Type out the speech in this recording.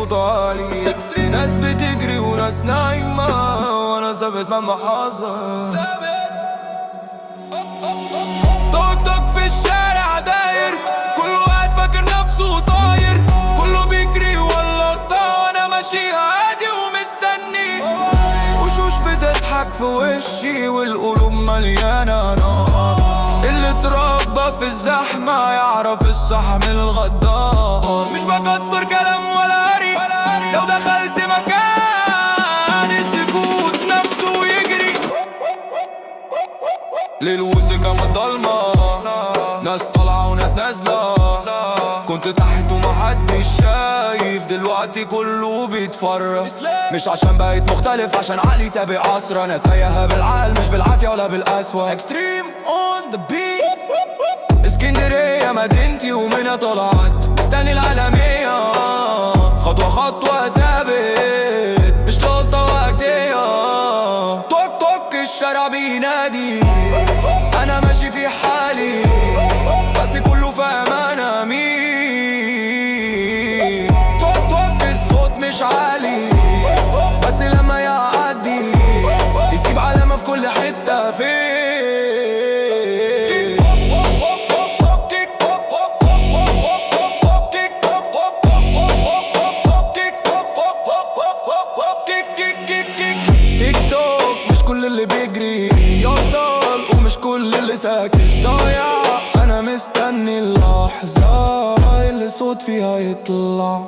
صوت عالي. ناس بتجري وناس نايمة وانا ثابت مهما حصل. توك توك في الشارع داير، كل واحد فاكر نفسه طاير، كله بيجري ولا الضا وانا ماشي عادي ومستني. وشوش بتضحك في وشي والقلوب مليانة نار. اللي اتربى في الزحمة يعرف الصح من الغدار. مش بكتر كلام ولا هري، لو دخلت مكان السكوت نفسه يجري. ليل وسكة ضلمة، ناس طالعة وناس نازلة. كنت تحت ومحدش شايف، دلوقتي كله بيتفرج. مش عشان بقيت مختلف، عشان عقلي سابق عصر. انا سايقها بالعقل مش بالعافية ولا بالقسوة. اكستريم اون ذا بيت. اسكندرية مدينتي ومنها طلعت، مستني العالمية خطوة خطوة ثابت، مش لقطة وقتية. توك توك الشارع بينادي، انا ماشي في حالي بس كله فاهم انا مين. توك توك الصوت مش عالي بس لما يعدي يسيب علامة في كل حتة. فين تيك توك مش كل اللي بيجري يوصل، ومش كل اللي ساكت ضايع. انا مستني اللحظة اللي صوت فيها يطلع.